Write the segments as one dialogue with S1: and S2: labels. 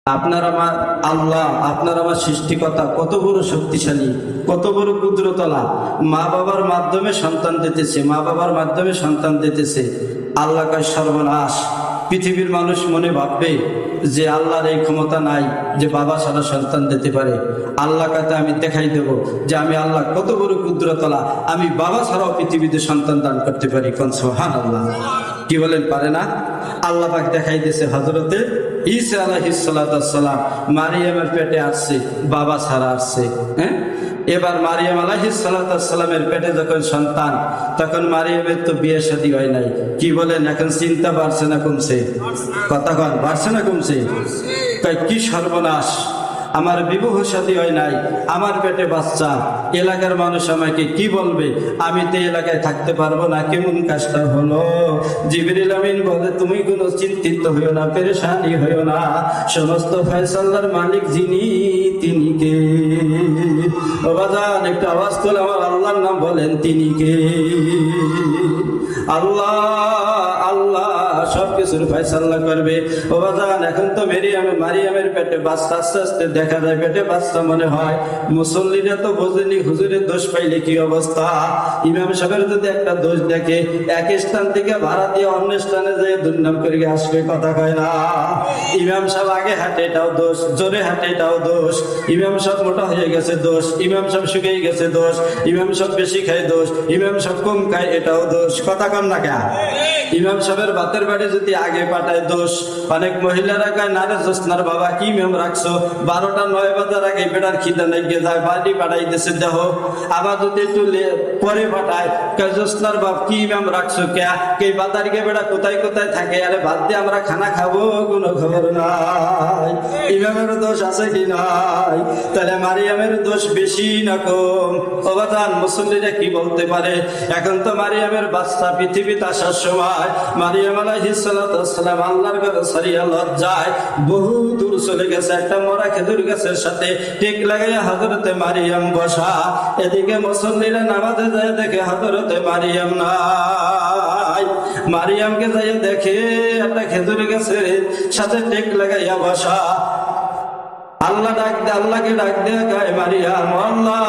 S1: আপনার আমার আল্লাহ, আপনার আমার সৃষ্টিকর্তা কত বড় শক্তিশালী, কত বড় কুদরতলা। মা বাবার মাধ্যমে সন্তান দিতেছে, মা বাবার মাধ্যমে সন্তান দিতেছে। আল্লাহ কয় সর্বনাশ। পৃথিবীর মানুষ মনে ভাববে যে আল্লাহর এই ক্ষমতা নাই যে বাবা ছাড়া সন্তান দিতে পারে। আল্লাহ কাছে আমি দেখাই দেব যে আমি আল্লাহ কত বড় কুদরতলা, আমি বাবা ছাড়াও পৃথিবীতে সন্তান দান করতে পারি। কোন সুবহানাল্লাহ। কি বলেন, পারে না? আল্লাহ পাক দেখাই দিয়েছে হযরতে ঈসা আলাইহিস সালাম মারিয়ামের পেটে আসছে, বাবা ছাড়া আসছে। এবার মারিয়াম আলাইহিস সালামের পেটে যখন সন্তান, তখন মারিয়ামের তো বিয়ে শাদী হয় নাই। কি বলেন, এখন চিন্তা বাড়ছে না কমছে? কথা কন, বাড়ছে না কমছে? কি সর্বনাশ, আমার বিবাহ শাদী হয় নাই, আমার পেটে বাচ্চা, এলাকার মানুষ আমাকে কি বলবে, আমি তো এলাকায় থাকতে পারবো না, কেমন কাজটা হলো। জিবরিল আমিন বলে, তুমি কোনো চিন্তিত হইও না, পেরেশানি হইও না, সমস্ত ফয়সালার মালিক যিনি, তিনি কে? ও বাজান, একটু আওয়াজ তোলে আমার আল্লাহর নাম বলেন, তিনি কে? আল্লাহ। আল্লাহ সবকিছুর ফয়সালা করবে। ও বাজান, এখন তো মারিয়ামের পেটে বাচ্চা, আস্তে আস্তে দেখা যায় পেটে বাচ্চা মনে হয়। মুসল্লিরা তো বোঝেনি হুজুরের দোষ পাইলে কি অবস্থা। ইমাম সাহেবের যদি একটা দোষ দেখে, এক স্থান থেকে ভাড়া দিয়ে অন্য স্থানে যেয়ে দুর্নাম করে আসবে, কথা কয় না। ইমাম সাহেব আগে হাঁটে, এটাও দোষ, জোরে হাঁটে, এটাও দোষ। ইমাম সাহেব মোটা হয়ে গেছে, দোষ। ইমাম সাহেব শুকিয়ে গেছে, দোষ। ইমাম সাহেব বেশি খায়, দোষ। ইমাম সাহেব কম খায়, এটাও দোষ। কথা কম না কেন? ইমাম সাহেবের বাতের বাড়ি যদি আগে পাঠায়, দোষ। অনেক মহিলারা কয়, না রে জোসনার বাবা, কি ইমাম রাখছো, 12টা 9 বাজার আগে বেটার খিদা লেগে যায়, বাড়ি পাঠাইতেছে দেহ। আবার যদি একটু পরে পাঠায়, কয় জোসনার বাপ, কি ইমাম রাখছো কে বাজার গিয়ে বেটা কোথায় কোথায় থাকে, আরে বাদ দিয়ে আমরা খানা খাবো, কোনো খবর নাই। ইমামের দোষ আছে কি নাই? তাহলে মারিয়ামের দোষ বেশি না কম? অবাদান মুসল্লিরা কি বলতে পারে? এখন তো মারিয়ামের বাচ্চা পৃথিবীতে আসার সময় মারিয়াম আলাইহিস সালাম আল্লাহর ঘরে সারিয়া লজ্জায় বহু দূর চলে গেছে। একটা মরা খেজুর গাছের সাথে টেক লাগাইয়া হযরতে মারিয়াম বসা। এদিকে মুসল্লিরা নামাজে যায়, দেখে হযরতে মারিয়াম নাই। মারিয়ামকে যাই দেখে একটা খেজুর গাছের সাথে টেক লাগাইয়া বসা। আল্লাহকে ডাক দেয়া গায়, মারিয়াম, আল্লাহ,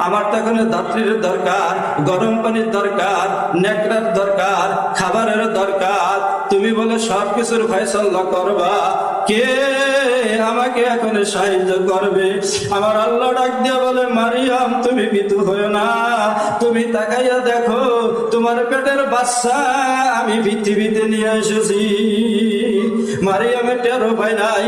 S1: আমার তো এখন ধাত্রীর দরকার, গরম পানির দরকার, নেকড়ার দরকার, খাবারের দরকার। তুমি বলে সবকিছুর ফয়সালা করবা, কে আমাকে এখন সাহায্য করবে? আমার আল্লাহ ডাক দিয়া বলে, মারিয়াম, তুমি ভীতু হইও না, তুমি তাকাইয়া দেখো, তোমার পেটের বাচ্চা আমি পৃথিবীতে নিয়ে এসেছি। মারিয়ামের টেরও পায় নাই।